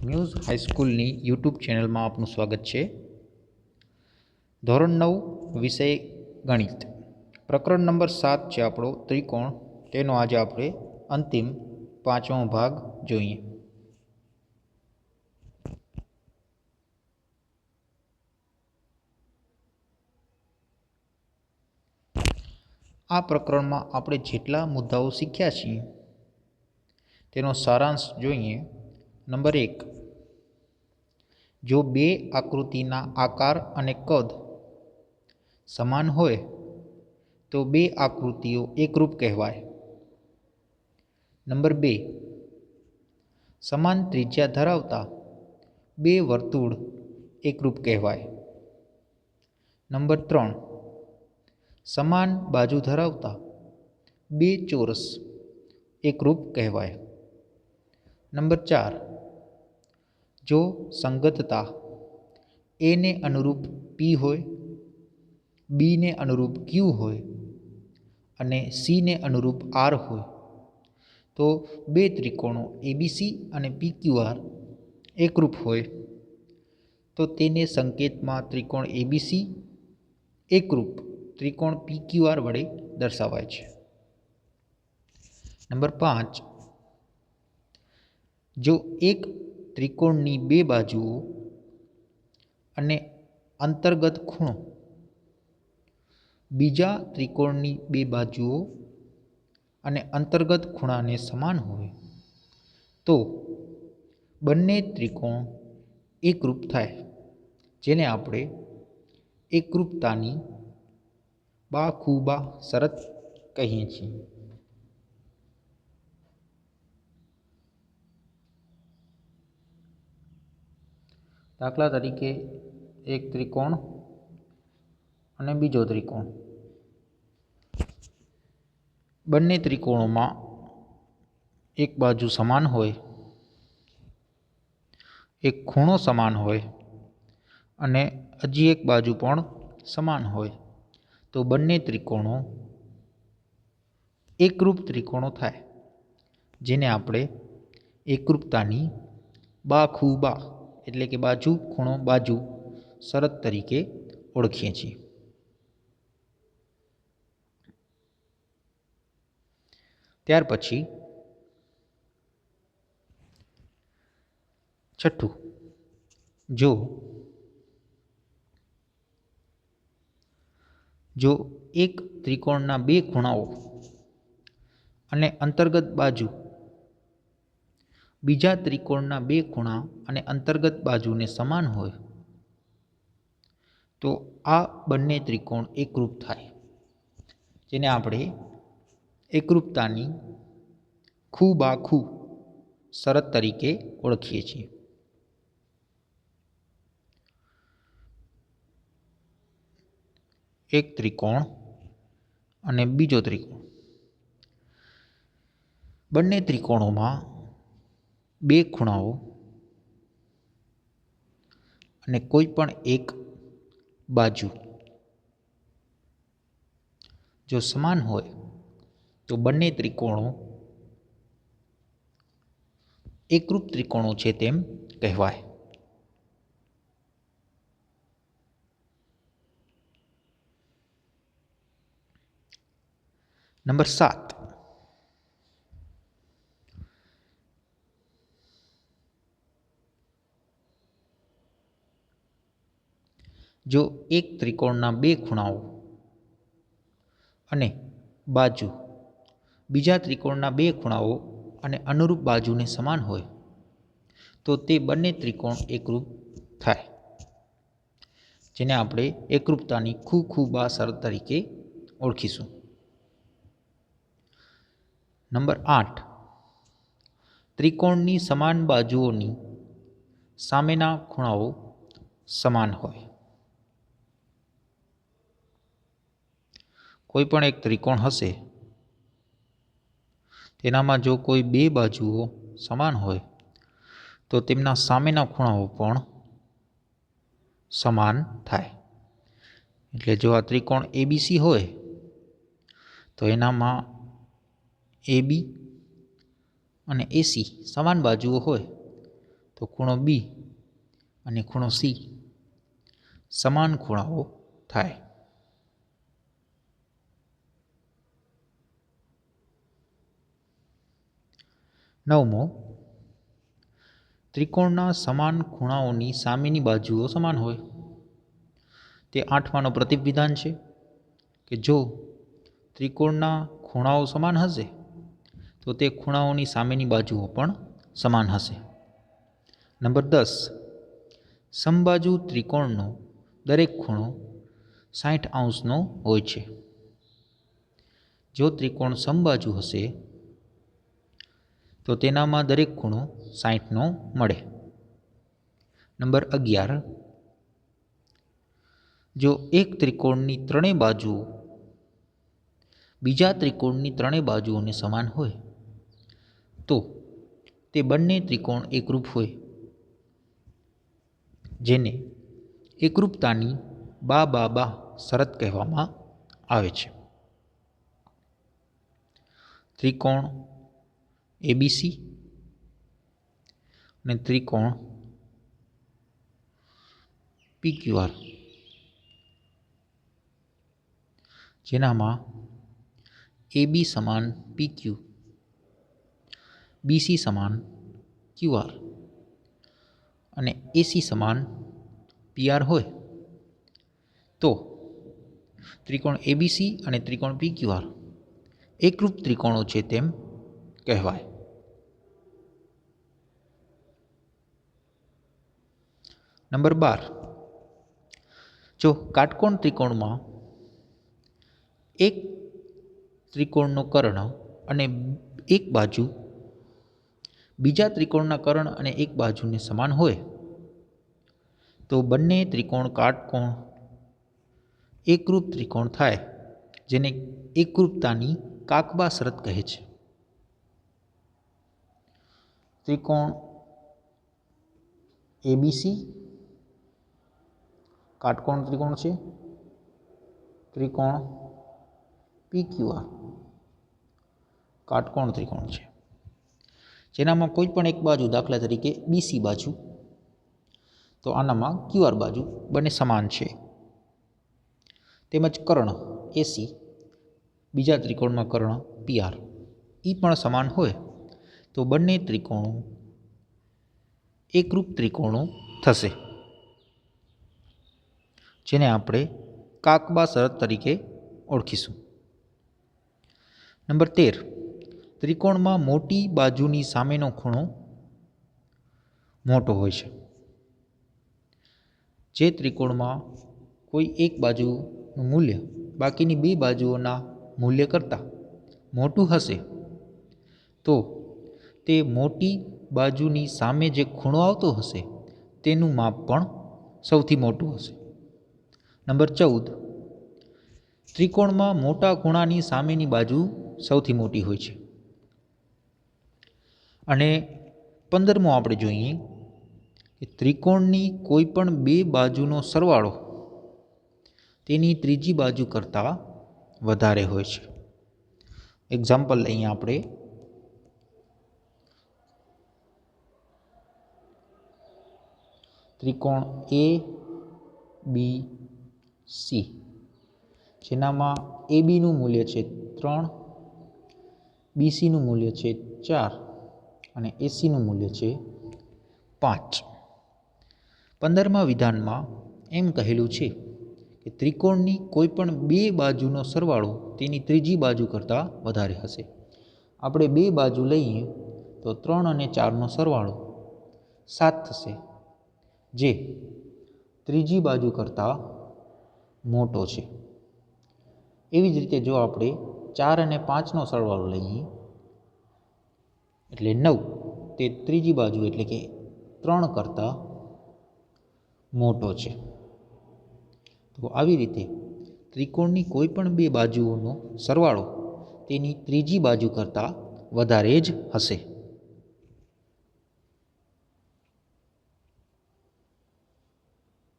Muse હાઈસ્કૂલની YouTube ચેનલમાં આપનું સ્વાગત છે. ધોરણ 9 વિષય ગણિત, પ્રકરણ નંબર 7 છે આપણો ત્રિકોણ. તેનો આજે આપણે અંતિમ 5મો ભાગ જોઈએ. આ પ્રકરણમાં આપણે જેટલા મુદ્દાઓ શીખ્યા છીએ તેનો સારાંશ જોઈએ. નંબર 1, જો બે આકૃતિના આકાર અને કદ સમાન હોય તો બે આકૃતિઓ એકરૂપ કહેવાય. નંબર 2, સમાન ત્રિજ્યા ધરાવતા બે વર્તુળ એકરૂપ કહેવાય. નંબર 3, સમાન બાજુ ધરાવતા બે ચોરસ એકરૂપ કહેવાય. નંબર 4, જો સંગતતા A ને અનુરૂપ P હોય, B ને અનુરૂપ Q હોય અને C ને અનુરૂપ R હોય તો બે ત્રિકોણો ABC અને PQR એકરૂપ હોય તો તેને સંકેતમાં ત્રિકોણ ABC એકરૂપ ત્રિકોણ PQR વડે દર્શાવાય છે. નંબર 5, જો એક ત્રિકોણની બે બાજુઓ અને અંતર્ગત ખૂણો બીજા ત્રિકોણની બે બાજુઓ અને અંતર્ગત ખૂણાને સમાન હોય તો બંને ત્રિકોણ એકરૂપ થાય, જેને આપણે એકરૂપતાની બાખુબા શરત કહીએ છીએ. દાખલા તરીકે એક ત્રિકોણ અને બીજો ત્રિકોણ. બંને ત્રિકોણોમાં એક બાજુ સમાન હોય, એક ખૂણો સમાન હોય અને હજી એક બાજુ પણ સમાન હોય તો બંને ત્રિકોણો એકરૂપ ત્રિકોણો થાય, જેને આપણે એકરૂપતાની બાખુબા એટલે કે બાજુ ખૂણો બાજુ શરત તરીકે ઓળખીએ છીએ. ત્યાર પછી 6, જો એક ત્રિકોણના બે ખૂણાઓ અને અંતર્ગત બાજુ બીજા ત્રિકોણના બે ખૂણા અને અંતર્ગત બાજુને સમાન હોય તો આ બંને ત્રિકોણ એકરૂપ થાય, જેને આપણે એકરૂપતાની ખૂબાખૂ શરત તરીકે ઓળખીએ છીએ. એક ત્રિકોણ અને બીજો ત્રિકોણ. બંને ત્રિકોણોમાં બે ખૂણાઓ અને કોઈ પણ એક બાજુ જો સમાન હોય તો બંને ત્રિકોણો એકરૂપ ત્રિકોણો છે તેમ કહેવાય. નંબર 7, જો એક ત્રિકોણના બે ખૂણાઓ અને બાજુ બીજા ત્રિકોણના બે ખૂણાઓ અને અનુરૂપ બાજુને સમાન હોય તો તે બંને ત્રિકોણ એકરૂપ થાય, જેને આપણે એકરૂપતાની ખૂબા શરત તરીકે ઓળખીશું. નંબર 8, ત્રિકોણની સમાન બાજુઓની સામેના ખૂણાઓ સમાન હોય. કોઈ પણ એક ત્રિકોણ હશે, તેનામાં જો કોઈ બે બાજુઓ સમાન હોય તો તેમના સામેના ખૂણાઓ પણ સમાન થાય. એટલે જો આ ત્રિકોણ ABC હોય તો એનામાં AB અને AC સમાન બાજુઓ હોય તો તો ખૂણો બી અને ખૂણો સી સમાન ખૂણાઓ થાય. નવમો, ત્રિકોણના સમાન ખૂણાઓની સામેની બાજુઓ સમાન હોય. તે 8માનો પ્રતિવિધાન છે કે જો ત્રિકોણના ખૂણાઓ સમાન હશે તો તે ખૂણાઓની સામેની બાજુઓ પણ સમાન હશે. નંબર 10, સમબાજુ ત્રિકોણનો દરેક ખૂણો 60° હોય છે. જો ત્રિકોણ સમબાજુ હશે તો તેનામાં દરેક ખૂણો 60° મળે. નંબર 11, જો એક ત્રિકોણની ત્રણેય બાજુઓ બીજા ત્રિકોણની ત્રણેય બાજુઓને સમાન હોય તો તે બંને ત્રિકોણ એકરૂપ હોય, જેને એકરૂપતાની બા શરત કહેવામાં આવે છે. ત્રિકોણ એબીસી અને ત્રિકોણ પીક્યુઆર, જેનામાં AB સમાન PQ, BC સમાન QR અને AC સમાન PR હોય તો ત્રિકોણ ABC અને ત્રિકોણ PQR એકરૂપ ત્રિકોણો છે તેમ કહેવાય. નંબર 12, જો કાટકોણ ત્રિકોણમાં એક ત્રિકોણનો કર્ણ અને એક બાજુ બીજા ત્રિકોણના કર્ણ અને એક બાજુને સમાન હોય તો બંને ત્રિકોણ કાટકોણ એકરૂપ ત્રિકોણ થાય, જેને એકરૂપતાની કાકબા શરત કહે છે. ત્રિકોણ એબીસી કાટકોણ ત્રિકોણ છે. ત્રિકોણ પીક્યુઆર કાટકોણ ત્રિકોણ છે, જેનામાં કોઈ પણ એક બાજુ, દાખલા તરીકે બીસી બાજુ, તો આનામાં ક્યુઆર બાજુ બંને સમાન છે. તેમજ કર્ણ એસી બીજા ત્રિકોણમાં કર્ણ પીઆર એ પણ સમાન હોય તો બંને ત્રિકોણો એકરૂપ ત્રિકોણો થશે, જેને આપણે કાકબા શરત તરીકે ઓળખીશું. નંબર 13, ત્રિકોણમાં મોટી બાજુની સામેનો ખૂણો મોટો હોય છે. જે ત્રિકોણમાં કોઈ એક બાજુનું મૂલ્ય બાકીની બે બાજુઓના મૂલ્ય કરતાં મોટું હશે તો તે મોટી બાજુની સામે જે ખૂણો આવતો હશે તેનું માપ પણ સૌથી મોટું હશે. નંબર 14, ત્રિકોણમાં મોટા ખૂણાની સામેની બાજુ સૌથી મોટી હોય છે. અને 15મો આપણે જોઈએ કે ત્રિકોણની કોઈ પણ બે બાજુનો સરવાળો તેની ત્રીજી બાજુ કરતાં વધારે હોય છે. એક્ઝામ્પલ લઈએ આપણે. ત્રિકોણ એ બી સી, જેનામાં એબીનું મૂલ્ય છે 3, બીસીનું મૂલ્ય છે 4 અને એસીનું મૂલ્ય છે 5. 15મા વિધાનમાં એમ કહેલું છે કે ત્રિકોણની કોઈ પણ બે બાજુનો સરવાળો તેની ત્રીજી બાજુ કરતાં વધારે હશે. આપણે બે બાજુ લઈએ તો 3 અને 4નો સરવાળો 7 થશે, જે ત્રીજી બાજુ કરતાં મોટો છે. એવી જ રીતે જો આપણે 4 અને 5નો સરવાળો લઈએ એટલે 9, તે ત્રીજી બાજુ એટલે કે 3 કરતાં મોટો છે. તો આવી રીતે ત્રિકોણની કોઈ પણ બે બાજુઓનો સરવાળો તેની ત્રીજી બાજુ કરતાં વધારે જ હશે.